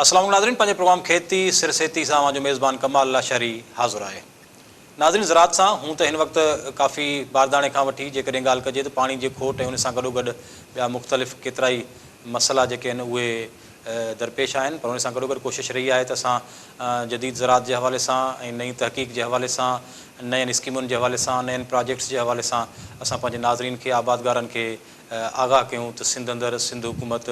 अस्सलाम नाज़रीन, पंहिंजे प्रोग्राम खेती सिरसेती सां मुंहिंजो मेज़बान कमाल लाशारी हाज़िर आहे। नाज़रीन, ज़रात सां हूं त हिन वक़्तु काफ़ी बारदाणे खां वठी जेकॾहिं ॻाल्हि कजे त पाणी जी खोट ऐं उन सां गॾोगॾु ॿिया मुख़्तलिफ़ केतिरा ई मसइला जेके आहिनि उहे दरपेश आहिनि, पर उन सां गॾोगॾु कोशिशि रही आहे त असां जदीद ज़रात जे हवाले सां ऐं नई तहक़ीक़ जे हवाले सां, नयनि स्कीमुनि जे हवाले सां, नयनि प्रोजेक्ट्स जे हवाले सां असां पंहिंजे नाज़रीन खे, आबादगारनि खे आगाह कयूं त सिंध अंदरि सिंध हुकूमत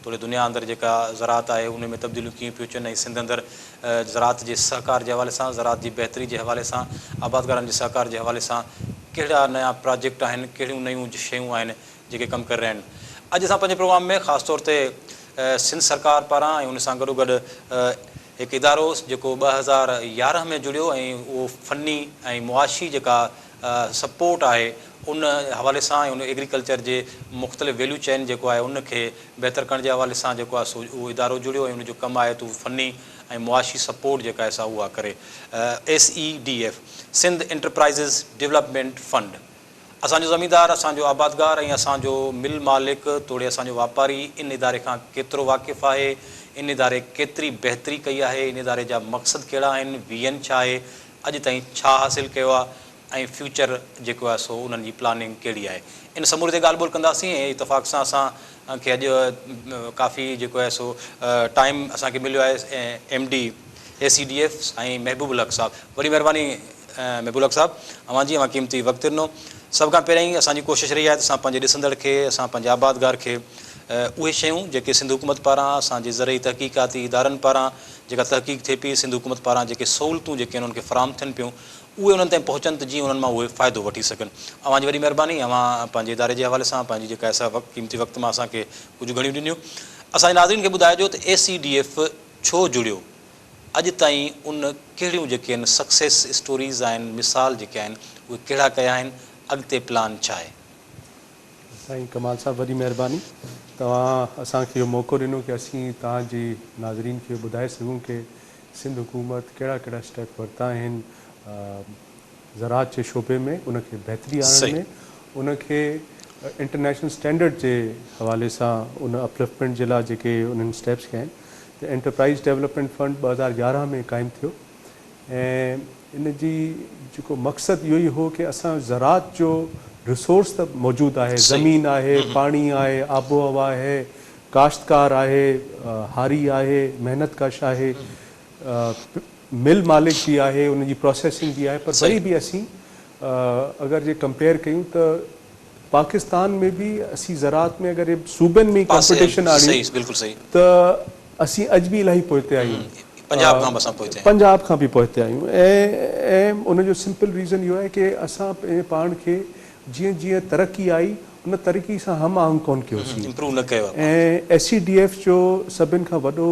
थोरी दुनिया अंदरि जेका ज़रात आहे उन में तब्दीलियूं कीअं पियूं अचनि, ऐं सिंध अंदरि ज़रात जे सहकार जे हवाले सां, ज़रात जी बहितरी जे हवाले सां, आबादगारनि जे सहकार जे हवाले सां कहिड़ा नया प्रोजेक्ट आहिनि, कहिड़ियूं नयूं शयूं आहिनि जेके कमु करे रहिया आहिनि। अॼु असां पंहिंजे प्रोग्राम में ख़ासि तौर ते सिंध सरकार पारां ऐं उन सां गॾोगॾु हिकु इदारो जेको 2011 में जुड़ियो ऐं उहो फ़नी ऐं मुआशी जेका सपोर्ट आहे उन हवाले सां ऐं उन एग्रीकल्चर जे मुख़्तलिफ़ वैल्यू चेन जेको आहे उनखे बहितर करण जे हवाले सां जेको आहे सो उहो इदारो जुड़ियो ऐं उनजो कमु आहे त उहो फ़नी ऐं मुआशी सपोर्ट जेका आहे सा उहा करे। SEDF Sindh enterprises development fund. असांजो ज़मींदार, असांजो आबादगार ऐं असांजो मिल मालिक तोड़े असांजो वापारी इन इदारे खां केतिरो वाक़िफ़ु आहे, इन इदारे केतिरी बहितरी कई आहे, इन इदारे जा मक़सद कहिड़ा आहिनि, विजन छा आहे, अॼु ताईं छा हासिलु कयो आहे ऐं फ्यूचर जेको आहे सो उन्हनि जी प्लानिंग कहिड़ी आहे, इन समूरे ते ॻाल्हि ॿोल कंदासीं। ऐं इतफ़ाक़ सां असांखे अॼु काफ़ी जेको आहे सो टाइम असांखे मिलियो आहे MD SEDF ऐं महबूब हक़ साहिबु। वॾी महिरबानी महबूब हक़ साहिबु अवां जी क़ीमती वक़्तु ॾिनो। सभ खां पहिरीं असांजी कोशिशि रही आहे त असां पंहिंजे ॾिसंदड़ खे, असां पंहिंजे आबादगार खे उहे शयूं जेके सिंध हुकूमत पारां, असांजे ज़रई तहक़ीक़ाती इदारनि पारां जेका तहक़ीक़ थिए पई, सिंध हुकूमत पारां जेके सहूलियतूं जेके उन्हनि खे फ़राहम थियनि पियूं उहे उन्हनि ताईं पहुचनि त जीअं उन्हनि मां उहे फ़ाइदो वठी सघनि। अवां जी वॾी महिरबानी, अवां पंहिंजे इदारे जे हवाले सां पंहिंजी जेका असां क़ीमती वक़्तु मां असांखे कुझु घणियूं ॾिनियूं। असांजे नाज़रीन खे ॿुधाइजो त SEDF छो जुड़ियो, अॼु ताईं उन कहिड़ियूं जेके आहिनि सक्सेस स्टोरीज़ आहिनि, मिसाल जेके आहिनि उहे कहिड़ा कया आहिनि, अॻिते प्लान छा आहे। साईं कमाल साहब वॾी महिरबानी, तव्हां असांखे इहो मौक़ो ॾिनो कि असीं तव्हांजी नाज़रीन खे ॿुधाए सघूं कि सिंध हुकूमत कहिड़ा कहिड़ा स्टेप वरिता आहिनि ज़रात जे शोबे में, उनखे बहितरी आणण में, उनखे इंटरनेशनल स्टैंडर्ड जे हवाले सां उन अपलिफ्टमेंट जे लाइ जेके उन्हनि स्टेप्स कया आहिनि। त एंटरप्राइज़ डेवलपमेंट फंड 2011 में क़ाइमु थियो ऐं इन जी जेको मक़सदु इहो ई हो कि असां ज़रात जो रिसोर्स त मौजूदु आहे, ज़मीन आहे, पाणी आहे, आबो हवा आहे, काश्तकार आहे, हारी आहे, महिनत कश आहे, मिल मालिक भी आहे, उनजी प्रोसेसिंग भी आहे, पर वरी भी असीं अगर जे कंपेयर कयूं त पाकिस्तान में भी असीं ज़रात में अगर सूबनि में कॉम्पिटिशन आणी त असीं अॼु भी इलाही पोइते आहियूं, पंजाब खां भी पोइते आहियूं। ऐं उनजो सिंपल रीज़न इहो आहे कि असां पंहिंजे पाण खे जीअं जीअं तरक़ी आई उन तरक़ी सां हम आहंग कोन कयोसीं, इम्प्रूव न कयो। ऐं SEDF जो सभिनि खां वॾो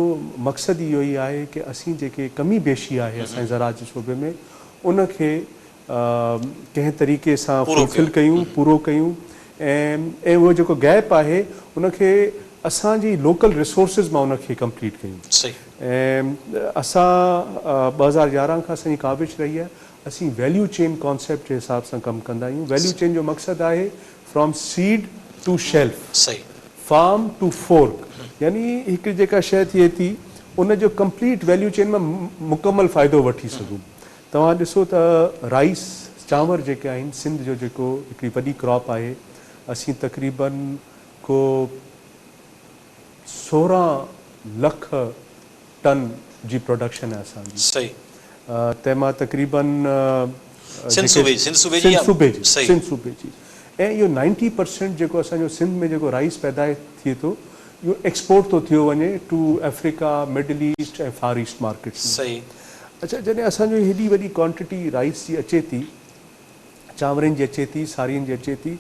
मक़सदु इहो ई आहे कि असीं जेके कमी बेशी आहे असांजे ज़रात जे शोबे में उनखे कंहिं तरीक़े सां फुलफिल कयूं, पूरो कयूं ऐं उहो जेको गैप आहे उनखे असांजी लोकल रिसोर्सिस मां उनखे कंप्लीट कयूं। ऐं असां 2011 खां असांजी काविश रही आहे, असीं वैल्यू चेन कॉन्सेप्ट जे हिसाब सां कमु कंदा आहियूं। वैल्यू चेन जो मक़सदु आहे from seed to shelf, farm to fork, यानी हिकु जेका शइ थिए थी उनजो कंप्लीट वैल्यू चेन मां मुकमल फ़ाइदो वठी सघूं। तव्हां ॾिसो त राइस, चांवर जेके आहिनि, सिंध जो जेको हिकिड़ी वॾी क्रॉप आहे, असीं तक़रीबन को 16 लख टन जी प्रोडक्शन आहे असांजी। तंहिंमां तक़रीबन सिंध सूबे जी ऐं इहो 90% जेको असांजो सिंध में जेको राइस पैदा थिए थो इहो एक्सपोर्ट थो थियो वञे टू अफ्रीका, मिडल ईस्ट ऐं फार ईस्ट मार्केट्स। अच्छा, जॾहिं असांजो हेॾी वॾी क्वांटिटी राइस जी अचे थी, चांवरनि जी अचे थी, सारियुनि जी अचे थी,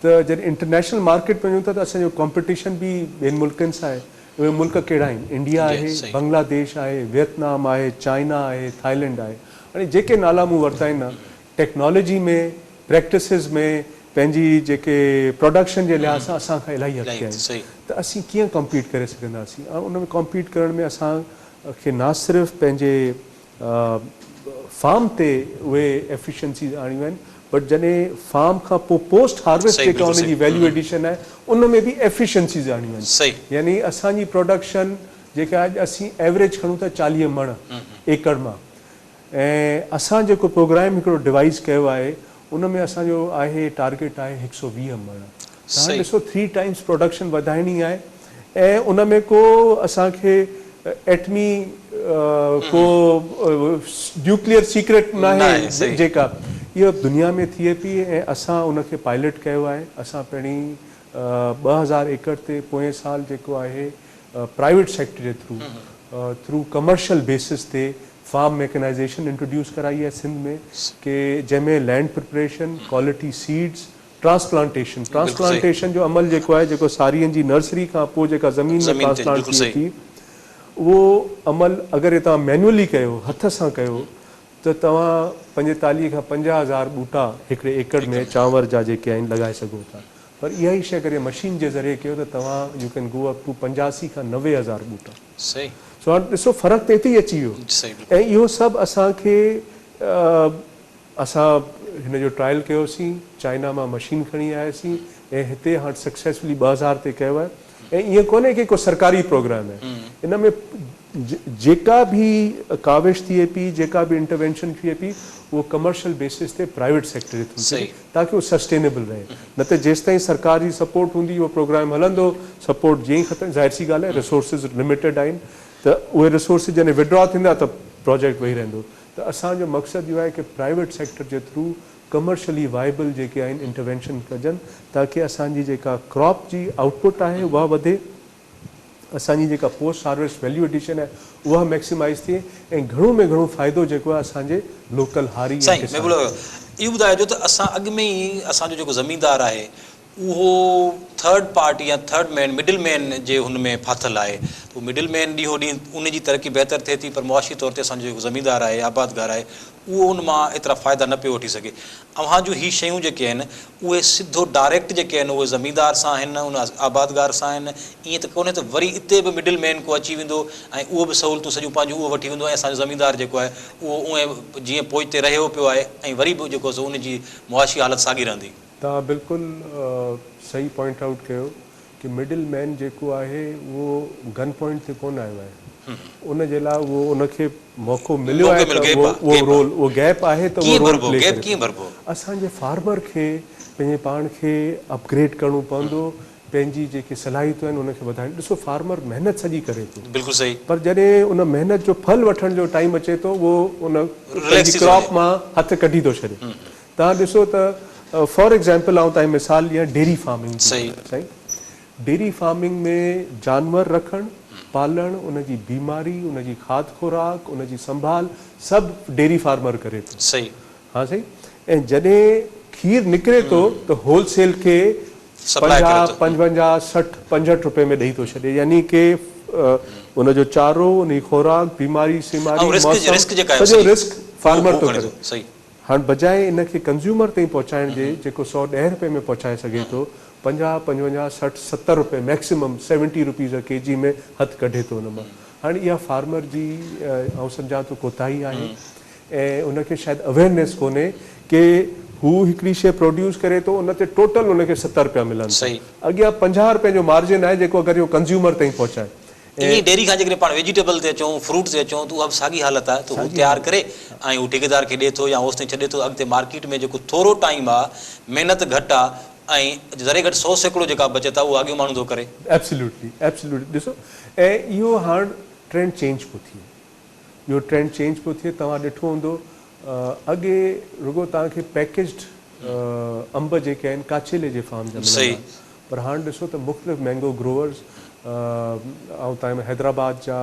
त जॾहिं इंटरनेशनल मार्केट वञूं था त असांजो कॉम्पिटिशन बि ॿियनि मुल्कनि सां आहे। उहे मुल्क कहिड़ा आहिनि? इंडिया आहे, बांग्लादेश आहे, वियतनाम आहे, चाइना आहे, थाईलैंड आहे। हाणे जेके नाला मूं वरिता आहिनि न, टेक्नोलॉजी में, प्रैक्टिसिस में, पंहिंजी जेके प्रोडक्शन जे लिहाज़ सां असां खां इलाही अॻिते आहिनि। त असीं कीअं कॉम्पीट करे सघंदासीं? ऐं उन में कॉम्पीट करण में असांखे ना सिर्फ़ु पंहिंजे फार्म ते उहे एफिशिएंसीज़ आणियूं आहिनि, बट जॾहिं फार्म खां पोइ पोस्ट हार्वेस्ट जेका उनजी वैल्यू एडिशन आहे उन में बि एफिशिएंसीज़ आणियूं आहिनि। यानी असांजी प्रोडक्शन जेके अॼु असीं एवरेज खणूं था 40 मण एकड़ मां। ऐं असां जेको प्रोग्राम हिकिड़ो डिवाइस कयो आहे उन में असांजो आहे टारगेट आहे 120 मण। तव्हां ॾिसो 3 टाइम्स प्रोडक्शन वधाइणी आहे ऐं उन में को असांखे एटमी को न्यूक्लियर सीक्रेट न आहे जेका इहो दुनिया में थिए पई ऐं असां उनखे पायलट कयो आहे। असां पहिरीं 2000 एकड़ ते पोएं साल जेको आहे प्राइवेट सेक्टर जे थ्रू कमर्शियल बेसिस ते फार्म मैकेनाइजेशन इंट्रोड्यूस कराई है सिंध में कि जंहिंमें land preparation, quality seeds, transplantation जो अमल जेको आहे जेको सारियुनि जी नर्सरी खां पोइ जेका ज़मीन में ट्रांसप्लांट थिए थी उहो अमल अगरि तव्हां मैनुअली कयो, हथ सां कयो त तव्हां 45 खां 50,000 ॿूटा हिकिड़े एकड़ में चांवर जा जेके आहिनि लॻाए सघो था। पर इहा ई शइ अगरि मशीन जे ज़रिए कयो त तव्हां you can go up to 85 खां 90,000 ॿूटा। सही। सो हाणे ॾिसो फ़र्क़ु त हिते ई अची वियो। ऐं इहो सभु असांखे असां हिन जो ट्रायल कयोसीं, चाइना मां मशीन खणी आयासीं ऐं हिते हाणे सक्सेसफुली 2000 ते कयो आहे। ऐं ईअं कोन्हे की को सरकारी प्रोग्राम आहे, इन में जेका बि काविश थिए पई, जेका बि इंटरवेंशन थिए पई उहो कमर्शियल बेसिस ते प्राइवेट सेक्टर जे थ्रू थिए ताकि उहो सस्टेनेबल रहे। न त जेसि ताईं सरकार जी सपोर्ट हूंदी उहो प्रोग्राम हलंदो, सपोर्ट जीअं ई ख़तमु, ज़ाहिर सी ॻाल्हि आहे रिसोर्सिस लिमिटेड आहिनि त उहे रिसोर्सिस जॾहिं विड्रॉ थींदा त प्रोजेक्ट वेही रहंदो। त असांजो मक़सदु इहो आहे कि प्राइवेट सेक्टर जे थ्रू कमर्शियली वाइबल जेके आहिनि इंटरवेंशन कजनि ताकि असांजी जेका क्रॉप जी आउटपुट आहे उहा वधे, असांजी जेका पोस्ट हार्वेस्ट वैल्यू एडिशन आहे उहा मैक्सिमाइज़ थिए ऐं घणो में घणो फ़ाइदो जेको आहे असांजे लोकल हारी इहो ॿुधाइजो त असां अॻु में ई असांजो जेको ज़मींदार आहे उहो थर्ड पार्टी या थर्ड मैन मिडिल मैन जे हुन में फाथल आहे। उहो मिडिल मैन ॾींहों ॾींहुं उन जी तरक़ी बहितर थिए थी पर मुआशी तौर ते असांजो जेको ज़मींदार आहे, आबादगार आहे, उहो उन मां एतिरा फ़ाइदा न पियो वठी सघे। अव्हां जूं ही शयूं जेके आहिनि उहे सिधो डायरेक्ट जेके आहिनि उहे ज़मींदार सां आहिनि, उन आबादगार सां आहिनि। ईअं त कोन्हे त वरी हिते बि मिडिल मैन को अची वेंदो ऐं उहो बि सहूलियतूं सॼियूं पंहिंजूं उहो वठी वेंदो ऐं असांजो ज़मींदार जेको आहे उहो उहे जीअं पोइते रहियो पियो आहे ऐं वरी बि जेको उन जी मुआशी हालत साॻी रहंदी। तव्हां बिल्कुलु सही पॉइंट आउट कयो कि मिडिल मैन जेको आहे उहो गन पॉइंट ते कोन आयो आहे, उन जे लाइ उहो उनखे मौक़ो मिलियो आहे त उहो रोल उहो गैप आहे त उहो रोल प्ले करे। असांजे फार्मर खे पंहिंजे पाण खे अपग्रेड करिणो पवंदो, पंहिंजी जेके सलाहियतूं आहिनि उनखे वधाइण। ॾिसो फार्मर महिनत सॼी करे थो, बिल्कुलु सही, पर जॾहिं उन महिनत जो फल वठण जो टाइम अचे थो उहो उन क्रॉप मां हथ कढी थो छॾे। तव्हां ॾिसो त फॉर एग्जाम्पल आउं तव्हांजी मिसाल ॾियां डेयरी फार्मिंग। सही, डेयरी फार्मिंग में जानवर रखणु, पालणु, उनजी बीमारी, उनजी खाद खुराक, उनजी संभाल सभु डेयरी फार्मर करे थो। सही, हाँ सही। ऐं जॾहिं खीर निकिरे थो त होलसेल खे 50, 55, 60, 65 रुपए में ॾेई थो छॾे, यानी कि उनजो चारो, उनजी खुराक, बीमारी सॼो रिस्क फार्मर थो करे। हाणे बजाए इनखे कंज़्यूमर ताईं पहुचाइण जे जेको 110 रुपए में पहुचाए सघे थो, 50, 55, 60, 70 रुपए मैक्सिमम 70 रुपीज़ केजी में हथु कढे थो उन मां। हाणे इहा फार्मर जी आउं सम्झां थो कोताही आहे ऐं उनखे शायदि अवेयरनेस कोन्हे कि हू हिकिड़ी शइ प्रोड्यूस करे थो उन ते टोटल उनखे 70 रुपया मिलनि, अॻियां 50 रुपए जो मार्जिन आहे जेको अगरि इहो कंज़्यूमर ताईं पहुचाए। ईअं डेयरी खां जेकॾहिं पाण वेजिटेबल ते अचूं, फ्रूट ते अचूं त उहा बि साॻी हालत आहे। त हू तयारु करे ऐं हू ठेकेदार खे ॾिए थो या होसि ताईं छॾे थो। अॻिते मार्केट में जेको थोरो टाइम आहे, महिनत घटि आहे ऐं ज़रे घटि 100 सैकड़ो जेका बचत आहे उहा अॻियो माण्हू थो करे। Absolutely, absolutely. ॾिसो ऐं इहो हाणे ट्रेंड चेंज पियो थिए, इहो ट्रेंड चेंज पियो थिए। तव्हां ॾिठो हूंदो अॻे रुगो तव्हांखे पैकेज्ड अंब जेके आहिनि काचेले जे फार्म जा मिलंदा, पर हाणे ॾिसो त मुख़्तलिफ़ मैंगो ग्रोवर्स ऐं तव्हां हैदराबाद जा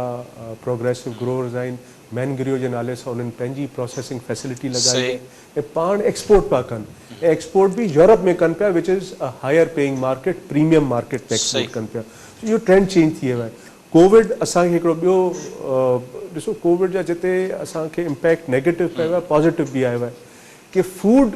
प्रोग्रेसिव ग्रोवर्स आहिनि, मैनग्रियो जे नाले सां उन्हनि पंहिंजी प्रोसेसिंग फैसिलिटी लॻाई ऐं पाण एक्सपोर्ट पिया कनि ऐं एक्सपोर्ट बि यूरोप में कनि पिया, which is a higher paying market, premium market में एक्सपोर्ट कनि पिया। इहो ट्रेंड चेंज थी वियो आहे। कोविड असांखे हिकिड़ो ॿियो ॾिसो, कोविड जा जिते असांखे इम्पैक्ट नेगेटिव पियो आहे, पॉज़िटिव बि आयो आहे कि फूड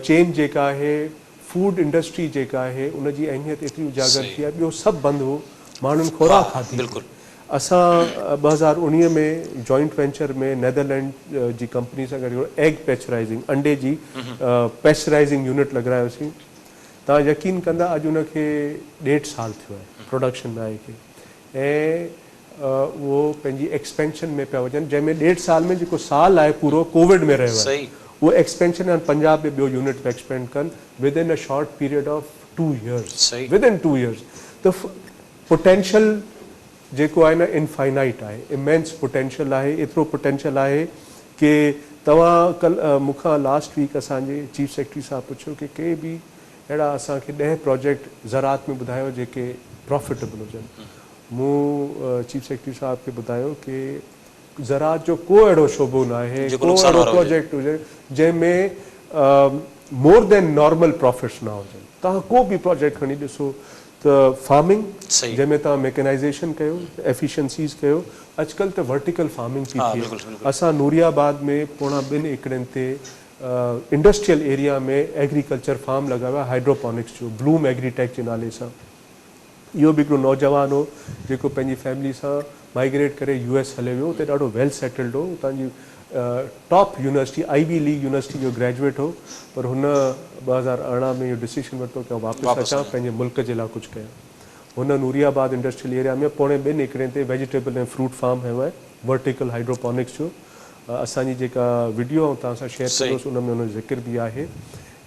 चेन जेका आहे, फूड इंडस्ट्री जेका आहे उनजी अहमियत एतिरी उजागर थी आहे। ॿियो सभु बंदि हो, माण्हुनि खुराक खाधी। बिल्कुलु। असां 2019 में जॉइंट वेंचर में नेदरलैंड जी कंपनी सां गॾु एग पैस्चराइज़िंग, अंडे जी पैस्चराइज़िंग यूनिट लॻायोसीं। तव्हां यकीन कंदा अॼु उनखे 1.5 साल थियो आहे प्रोडक्शन में आहे खे, ऐं वो पंहिंजी एक्सपेंशन में पिया वञनि, जंहिंमें 1.5 साल में जेको साल आहे पूरो कोविड में रहियो आहे, सही वो एक्सपेंशन ऐं पंजाब में ॿियो यूनिट में एक्सपेंड कनि with in a short period of 2 years, सही विद इन 2 years। त पोटेंशियल जेको आहे न इनफाइनाइट आहे, इमेंस पोटेंशियल आहे, एतिरो पोटेंशियल आहे कि तव्हां मूंखां लास्ट वीक असांजे चीफ सेक्रेटरी साहब पुछियो कि के बि अहिड़ा असांखे 10 प्रोजेक्ट ज़रात में ॿुधायो जेके प्रॉफिटेबल हुजनि। मूं चीफ सेक्रेटरी साहब खे ॿुधायो कि ज़रात जो को अहिड़ो शोबो न आहे, को अहिड़ो प्रोजेक्ट हुजे जंहिंमें मोर देन नॉर्मल प्रॉफिट्स न हुजनि। तव्हां को बि प्रोजेक्ट खणी ॾिसो त फार्मिंग जंहिंमें तव्हां मैकेनाइज़ेशन कयो, एफिशिएंसीज़ कयो, अॼुकल्ह त वर्टिकल फार्मिंग थी थिए। असां नूरियाबाद में पोणा 2 एकड़नि ते इंडस्ट्रियल एरिया में एग्रीकल्चर फार्म लॻायो आहे हाइड्रोपोनिक्स जो, ब्लूम एग्रीटेक जे नाले सां। इहो बि हिकिड़ो नौजवान हो जेको पंहिंजी फैमिली सां माइग्रेट करे US हले वियो, उते ॾाढो वेल सेटल्ड हो, उतां जी top university ivy league university जो ग्रेजुएट हो, पर हुन 2018 में इहो डिसीजन वरितो कि वापसि अचां, पंहिंजे मुल्क जे लाइ कुझु कयां। हुन नूरियाबाद इंडस्ट्रियल एरिया में पोणे 2 एकड़नि ते वेजिटेबल ऐं फ्रूट फार्म हयो आहे, वर्टिकल हाइड्रोपोनिक्स जो। असांजी जेका वीडियो ऐं तव्हां सां शेयर कंदोसि उन में हुनजो ज़िक्र बि आहे।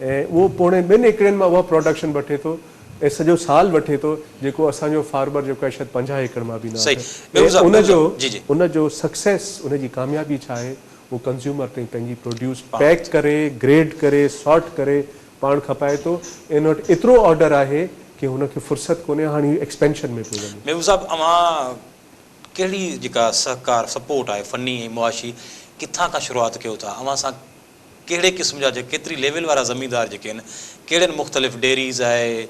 ऐं उहो पोणे 2 एकड़नि मां उहा प्रोडक्शन वठे थो ऐं सॼो साल वठे थो, जेको असांजो फार्मर जेको आहे शायदि 50 एकड़ मां बि न आहे। उनजो सक्सेस, उनजी कामयाबी छा आहे, वो कंज्यूमर ताईं पंहिंजी प्रोड्यूस पैक करे, ग्रेड करे, सॉर्ट करे पाण खपाए थो। इन वटि एतिरो ऑर्डर आहे कि हुनखे फुर्सत कोन्हे, हाणे एक्सपेंशन में पियो वञे। महबूब साहब, अवां कहिड़ी जेका सहकार सपोर्ट आहे फनी ऐं मुआशी, किथां खां शुरूआत कयो था? अवां सां कहिड़े क़िस्म जा केतिरी लेवल वारा ज़मींदार जेके आहिनि, कहिड़नि मुख़्तलिफ़ डेरीज़ आहे,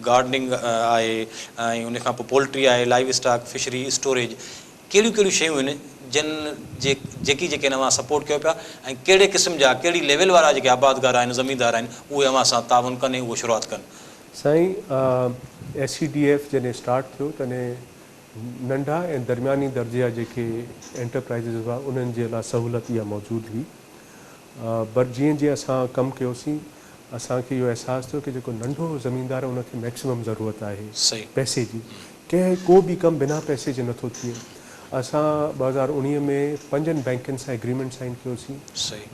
गार्डनिंग आहे, ऐं उन खां पोइ पोल्ट्री आहे, लाइव स्टॉक, फिशरी, स्टोरेज, कहिड़ियूं कहिड़ियूं शयूं आहिनि जेकी अवां सपोर्ट कयो पिया, ऐं कहिड़े क़िस्म जा कहिड़ी लेवल वारा जेके आबादगार आहिनि, ज़मींदार आहिनि, उहे अवां सां ताउन कनि, उहो शुरूआत कनि? साईं, SCDF जॾहिं स्टार्ट थियो तॾहिं नंढा ऐं दरमियानी दर्जे जा जेके एंटरप्राइज़िस हुआ उन्हनि जे लाइ सहूलियत इहा मौजूदु हुई। पर जीअं जीअं असां कमु कयोसीं, असांखे इहो अहसासु थियो कि जेको नंढो ज़मीनदार आहे उनखे मैक्सिमम ज़रूरत आहे पैसे जी। कंहिं को बि कमु बिना पैसे जे नथो थिए। असां 2019 में 5 बैंकनि सां एग्रीमेंट साइन कयोसीं,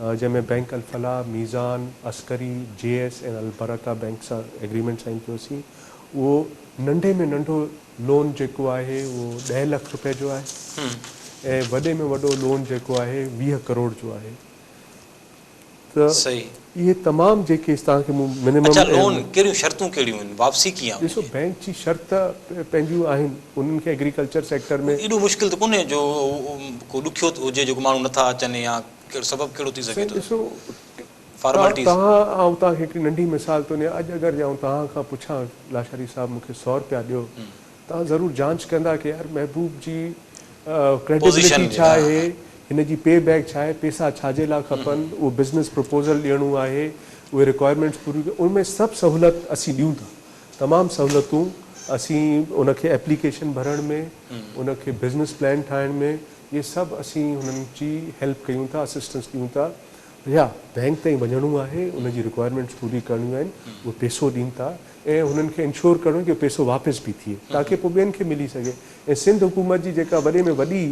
जंहिंमें बैंक अल-फलाह, मीज़ान, अस्करी, JS ऐं अल-बरका बैंक सां एग्रीमेंट साइन कयोसीं। उहो नंढे में नंढो लोन जेको आहे उहो 10 लाख रुपए जो आहे, ऐं वॾे में वॾो लोन जेको आहे 20 करोड़ जो आहे। त इहे तमामु जेके तव्हांखे मिनिमम लोन कहिड़ियूं शर्तूं कहिड़ियूं आहिनि, वापसी कीअं? ॾिसो, बैंक जी शर्त पंहिंजियूं आहिनि, उन्हनि खे एग्रीकल्चर सेक्टर में एॾो मुश्किल त कोन्हे जो को ॾुखियो हुजे जेको माण्हू नथा अचनि, या सबबु कहिड़ो थी सघे थो? ॾिसो, तव्हांखे हिकिड़ी नंढी मिसाल थो ॾियां। अॼु अगरि तव्हां खां पुछां लाशारी साहब मूंखे 100 रुपया ॾियो, तव्हां ज़रूरु जांच कंदा कि यार महबूब जी क्रेडिबिलिटी छा आहे, हिन जी पे बैक छा आहे, पैसा छाजे लाइ खपनि, उहो बिज़नेस प्रपोज़ल ॾियणो आहे, उहे रिक्वायरमेंट्स पूरी, उनमें सभु सहूलियत असीं ॾियूं था। तमामु सहूलियतूं असीं उनखे एप्लीकेशन भरण में, उनखे बिज़नेस प्लान ठाहिण में, ये सभु असीं हुननि जी हेल्प कयूं था, असिस्टेंस ॾियूं था। या बैंक ताईं वञिणो आहे, उनजी रिक्वायरमेंट्स पूरी करणियूं आहिनि, उहो पैसो ॾियूं था, ऐं हुननि खे इंश्योर करणो कि पैसो वापसि बि थिए ताकि पोइ ॿियनि खे मिली सघे। ऐं सिंध हुकूमत जी जेका वॾे में वॾी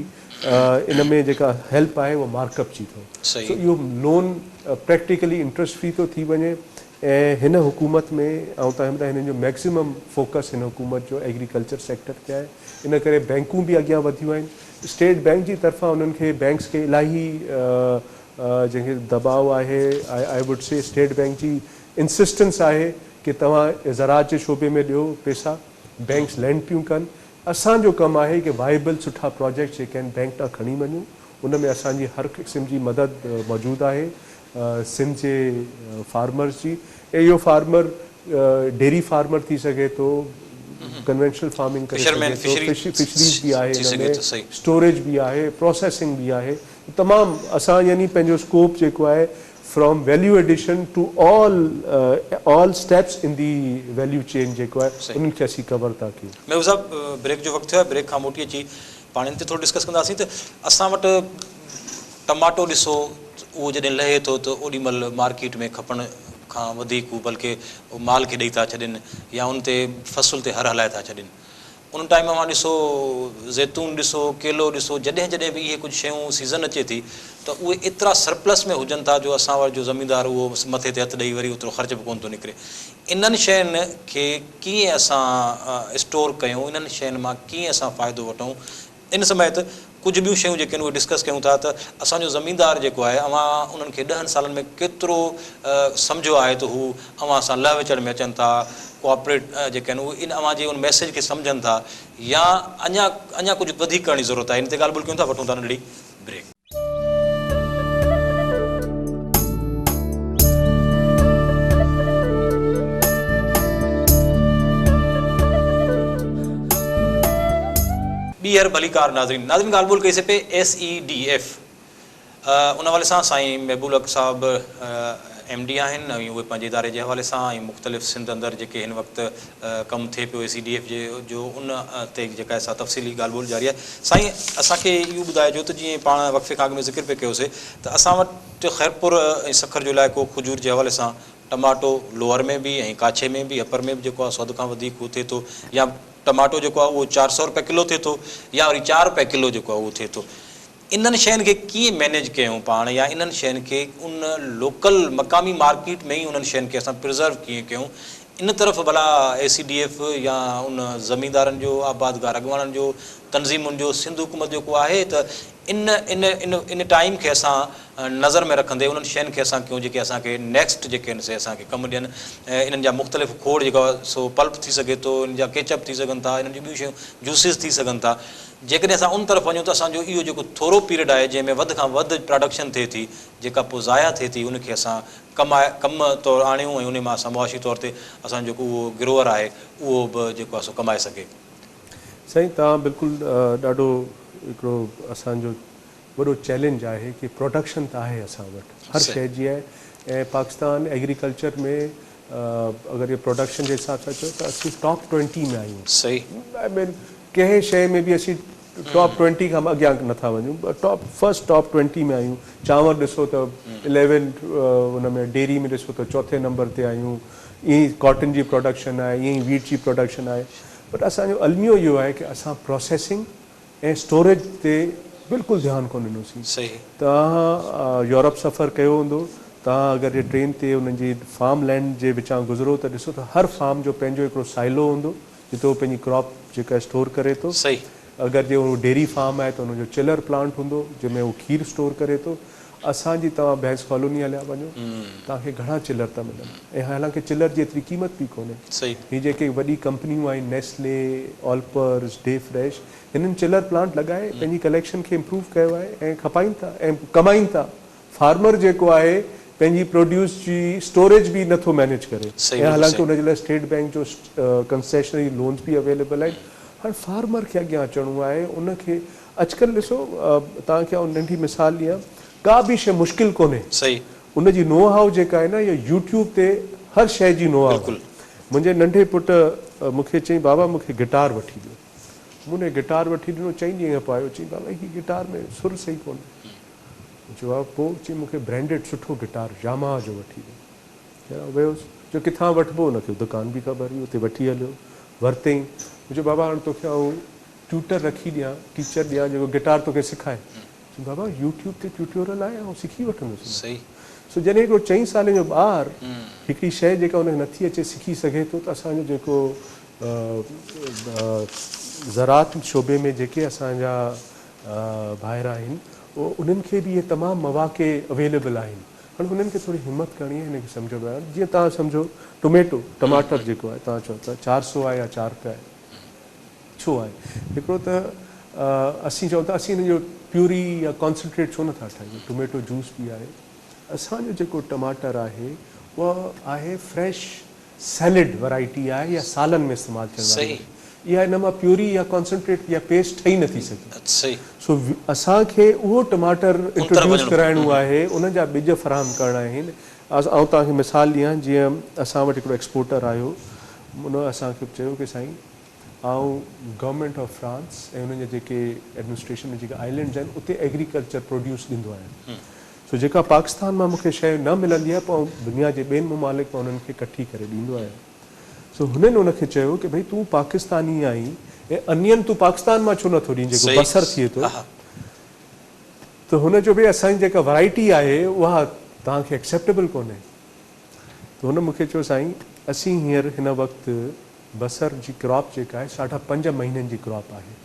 इन में जेका हेल्प आहे उहा मार्कअप जी अथव। सो इहो लोन प्रैक्टिकली इंट्रस्ट फ्री थो थी वञे। ऐं हिन हुकूमत में तव्हां हिननि जो मैक्सिमम फोकस हिन हुकूमत जो एग्रीकल्चर सेक्टर ते आहे। इन करे बैंकूं बि अॻियां वधियूं आहिनि। स्टेट बैंक जी तरफ़ां उन्हनि खे बैंक्स खे इलाही जंहिंखे दबाव आहे, I would say State Bank जी इंसिस्टेंस आहे कि तव्हां ज़राअत जे शोबे में ॾियो पैसा, बैंक्स लैंड पियूं कनि। असांजो कमु आहे कि वाइबल सुठा प्रोजेक्ट जेके आहिनि बैंक तां खणी वञूं, उन में असांजी हर क़िस्म जी मदद मौजूदु आहे सिंध जे फार्मर्स जी। ऐं इहो फार्मर डेयरी फार्मर थी सघे थो, कन्वेंशनल फार्मिंग करे सघे थो, फिशरीज बि आहे हिन में, स्टोरेज बि आहे, प्रोसेसिंग बि आहे। तमामु असां यानी पंहिंजो स्कोप जेको आहे from value addition to all steps in the value chain जेको आहे उन्हनि खे असीं कवर था कयूं। महबूब साहब, ब्रेक जो वक़्तु थियो आहे, ब्रेक खां मोटी अची पाण इन ते थोरो डिस्कस कंदासीं। त असां वटि टमाटो ॾिसो, उहो जॾहिं लहे थो त ओॾी महिल मार्केट में खपण खां वधीक बल्कि माल खे ॾेई था छॾनि, या उन ते फ़सुल ते हर हलाए था छॾनि। उन टाइम मां ॾिसो ज़ैतून ॾिसो, केलो ॾिसो, जॾहिं जॾहिं बि इहे कुझु शयूं सीज़न अचे थी त उहे एतिरा सरप्लस में हुजनि था जो असां वटि जो ज़मीनदार उहो मथे ते हथु ॾेई वरी ओतिरो ख़र्च बि कोन थो निकिरे। इन्हनि शयुनि खे कीअं असां स्टोर कयूं, इन्हनि शयुनि मां कीअं असां फ़ाइदो वठूं, इन समय त कुझु ॿियूं शयूं जेके आहिनि उहे डिस्कस कयूं था त असांजो ज़मीनदार जेको आहे अवां उन्हनि खे 10 सालनि में केतिरो सम्झो आहे त हू अवां सां लह विचड़ में अचनि था, कोऑपरेट जेके आहिनि उहे इन अवां जे उन मैसेज खे सम्झनि था, या अञा कुझु वधीक करण जी ज़रूरत आहे। इन ते ॻाल्हि ॿोल कयूं था, वठूं था नंढड़ी ब्रेक। ॿीहर भलीकार नाज़रीन ॻाल्हि ॿोल कईसीं पे SEDF उन हवाले सां साईं महबूब हक़ साहिबु MD आहिनि ऐं उहे पंहिंजे इदारे जे हवाले सां ऐं मुख़्तलिफ़ सिंध अंदरि जेके हिन वक़्तु कमु थिए पियो SEDF जो उन ते जेका असां तफ़सीली ॻाल्हि ॿोल जारी आहे। साईं असांखे इहो ॿुधाइजो त जीअं पाण वक़्फ़े खां अॻु में ज़िक्र पिया कयोसीं त असां वटि ख़ैरपुर ऐं सखर जो इलाइक़ो खजूर जे हवाले सां टमाटो लोअर में बि ऐं काछे में बि अपर में बि जेको आहे 100 खां वधीक उहो थिए थो, या टमाटो जेको आहे उहो 400 रुपए किलो थिए थो, या वरी 4 रुपए किलो जेको आहे उहो थिए थो। इन्हनि शयुनि खे कीअं मैनेज कयूं पाण, या इन्हनि शयुनि खे उन लोकल मक़ामी मार्केट में ई उन्हनि शयुनि खे असां प्रिज़र्व कीअं कयूं, इन तरफ़ भला SEDF या उन ज़मीनदारनि जो आबादगार अॻुवाणनि जो तनज़ीमुनि जो सिंध हुकूमत जेको आहे त इन इन इन इन टाइम खे असां नज़र में रखंदे उन्हनि शयुनि खे असां कयूं जेके असांखे नेक्स्ट जेके आहिनि से असांखे कमु ॾियनि। इन्हनि जा मुख़्तलिफ़ खोड़ जेको आहे सो पल्प थी सघे थो, इन्हनि जा केचअप थी सघनि था, इन्हनि जूं ॿियूं शयूं जूसिस थी सघनि था। जेकॾहिं असां उन तरफ़ वञूं त असांजो इहो जेको थोरो पीरियड आहे जंहिंमें वधि खां वधि प्रोडक्शन थिए थी, जेका पोइ ज़ाया थिए थी, उनखे असां कमु तौरु आणियूं ऐं उन मां असां मुआशी तौर ते असांजो जेको उहो गिरोवर आहे उहो बि जेको आहे सो कमाए सघे। साईं तव्हां बिल्कुलु ॾाढो हिकिड़ो असांजो वॾो चैलेंज आहे कि प्रोडक्शन त आहे असां वटि हर शइ जी आहे, ऐं पाकिस्तान एग्रीकल्चर में अगरि इहो प्रोडक्शन जे हिसाब सां चयो त असीं टॉप 20 में आहियूं। सही, कंहिं शइ में बि असीं टॉप 20 खां अॻियां नथा वञूं, फर्स्ट टॉप 20 में आहियूं। चांवर ॾिसो त 11 हुन में, डेयरी में ॾिसो त 4थे नंबर ते आहियूं। ईअं ई कॉटन जी प्रोडक्शन आहे, ईअं ई वीट जी प्रोडक्शन आहे। बट असांजो अलमियो इहो आहे कि असां प्रोसेसिंग ऐं स्टोरेज ते बिल्कुलु ध्यानु कोन ॾिनोसीं। सही, तव्हां यूरोप सफ़र कयो हूंदो, तव्हां अगरि इहे ट्रेन ते उन्हनि जी फार्म लैंड जे विचां गुज़रो त ॾिसो त हर फार्म जो पंहिंजो हिकिड़ो साइलो हूंदो जिते उहो पंहिंजी क्रॉप जेका स्टोर करे थो। सही, अगरि जे उहो डेयरी फार्म आहे त उनजो चिलर प्लांट हूंदो जंहिंमें उहो खीर स्टोर करे थो। असांजी तव्हां भैंस कॉलोनी हलिया वञो, तव्हांखे घणा चिलर था मिलनि, ऐं हालांकि चिलर जी एतिरी क़ीमत बि कोन्हे। सही, ही जेके वॾी कंपनियूं आहिनि नेस्ले, ऑल्पर्स, डे फ्रेश, हिननि चिलर प्लांट लॻाए पंहिंजी कलेक्शन खे इम्प्रूव कयो आहे ऐं खपाइनि था ऐं कमाइनि था। फार्मर जेको आहे पंहिंजी प्रोड्यूस जी स्टोरेज बि नथो मैनेज करे, ऐं हालांकि उनजे लाइ स्टेट बैंक जो कंसेशनरी लोन्स बि अवेलेबल आहिनि। हाणे फार्मर खे अॻियां अचणो आहे, उनखे अॼुकल्ह ॾिसो तव्हांखे नंढी मिसाल ॾियां, का बि शइ मुश्किल कोन्हे। सही, उनजी नो हाउ जेका आहे न, इहा यूट्यूब ते हर शइ जी नो हाउ। मुंहिंजे नंढे पुटु मूंखे चईं बाबा मूंखे गिटार वठी ॾियो। मूं गिटार वठी ॾिनो, 4 ॾींहं खां पोइ चईं बाबा हीअ गिटार में सुर सही कोन्हे। जवाबु पोइ चईं मूंखे ब्रांडेड सुठो गिटार यामाहा जो वठी ॾियो। वियोसि, जो किथां वठिबो हुनखे दुकान बि ख़बर हुई, उते वठी हलियो, वरितई। मुंहिंजो बाबा हाणे तोखे आउं ट्यूटर रखी ॾियां, टीचर ॾियां जेको गिटार तोखे सिखाए। बाबा यूट्यूब ते ट्यूटोरियल आहे, ऐं सिखी वठंदुसि। सही, सो जॾहिं हिकिड़ो 4 साल जो ॿारु हिकिड़ी शइ जेका हुनखे नथी अचे सिखी सघे थो, त असांजो जेको ज़रात शोबे में जेके असांजा भाइर आहिनि उन्हनि खे बि इहे तमामु मौक़े अवेलेबल आहिनि। हाणे हुननि खे थोरी हिमत करणी आहे, हिनखे सम्झणो आहे। जीअं तव्हां सम्झो टमाटर जेको आहे तव्हां चओ था 400 आहे या 4 रुपया आहे, छो आहे? हिकिड़ो त असीं चऊं था असीं हिन जो प्यूरी या कॉन्सनट्रेट छो नथा ठाहियूं, टोमेटो जूस बि आहे। असांजो जेको टमाटर आहे उहा आहे फ्रेश सैलेड वैरायटी आहे, या सालनि में इस्तेमालु थियण वारी। इहा इन मां प्यूरी या कॉन्सनट्रेट या पेस्ट ठही नथी सघे। सो असांखे उहो टमाटर इंट्रोड्यूस कराइणो आहे, उन जा ॿिज फ़राहम करणा आहिनि। ऐं तव्हांखे मिसाल ॾियां, जीअं असां वटि हिकिड़ो एक्सपोर्टर आयो, उन असांखे चयो कि साईं गवर्नमेंट ऑफ फ्रांस ऐं उन्हनि जा जेके एडमिनिस्ट्रेशन में जेके आइलैंड्स आहिनि उते एग्रीकल्चर प्रोड्यूस ॾींदो आहे। सो जेका पाकिस्तान मां मूंखे शइ न मिलंदी आहे, पोइ दुनिया जे ॿियनि ममालिक मां उन्हनि खे कठी करे ॾींदो आहियां। सो हुननि उनखे चयो कि भई तूं पाकिस्तानी आहीं ऐं अनियन तूं पाकिस्तान मां छो नथो ॾीं जेको बसर थिए थो त हुनजो बि असांजी जेका वैरायटी आहे उहा तव्हांखे एक्सेप्टेबल कोन्हे। त हुन मूंखे चयो साईं असीं हींअर हिन वक़्तु बसर जी क्रॉप जेका आहे 5.5 महीननि जी क्रॉप आहे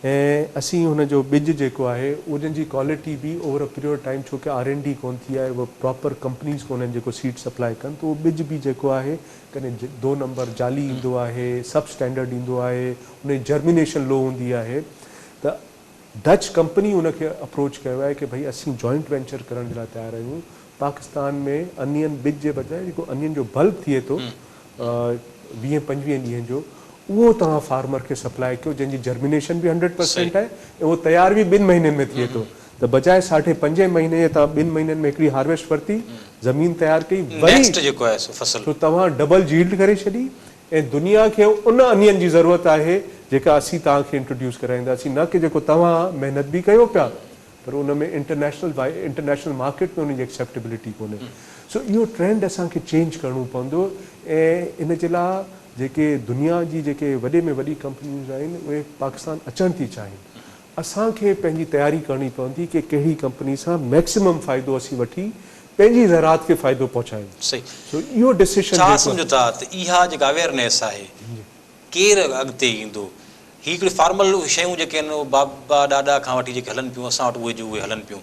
ऐं असीं हुनजो ॿिज जेको आहे उन जी क्वालिटी बि ओवर अ पीरियड टाइम छो की R&D कोन थी आहे, उहो प्रॉपर कंपनीज़ कोन्हनि जेको सीड सप्लाई कनि, त उहो ॿिज बि जेको आहे कॾहिं 2 नंबर जाली ईंदो आहे, सब स्टैंडर्ड ईंदो आहे, उन जर्मिनेशन लो हूंदी आहे। त डच कंपनी उनखे अप्रोच कयो आहे की भई असीं जॉइंट वेंचर करण जे लाइ तयारु आहियूं। पाकिस्तान में अनियन ॿिज जे बजाए जेको अनियन जो बल्ब थिए थो 20-25 ॾींहंनि जो, उहो तव्हां फार्मर खे सप्लाई कयो जंहिंजी जर्मिनेशन बि 100% आहे ऐं उहो तयार बि 2 महीननि में थिए थो। त बजाए 5.5 महीने तव्हां 2 महीननि में हिकिड़ी हार्वेस्ट वरिती, ज़मीन तयारु कई, वरी जेको आहे फसल तो तव्हां डबल जील्ड करे छॾी ऐं दुनिया खे उन अनियन जी ज़रूरत आहे जेका असीं तव्हांखे इंट्रोड्यूस कराईंदासीं, न की जेको तव्हां महिनत बि कयो पिया पर उन में इंटरनेशनल मार्केट में उनजी एक्सेप्टेबिलिटी कोन्हे। सो इहो ट्रेंड असांखे चेंज करिणो पवंदो ऐं इन जे लाइ जेके दुनिया जी जेके वॾे में वॾी कंपनियूं आहिनि उहे पाकिस्तान अचणु थी चाहिनि। असांखे पंहिंजी तयारी करणी पवंदी कि कहिड़ी कंपनी सां मैक्सिमम फ़ाइदो असीं वठी पंहिंजी ज़रात खे फ़ाइदो पहुचायूं। सही। सो इहो डिसीशन छा सम्झो था त इहा जेका अवेयरनेस आहे केरु अॻिते ईंदो? ही हिकिड़ी फॉर्मल शयूं जेके आहिनि बाबा ॾाॾा खां वठी जेके हलनि पियूं असां वटि उहे जो उहे हलनि पियूं।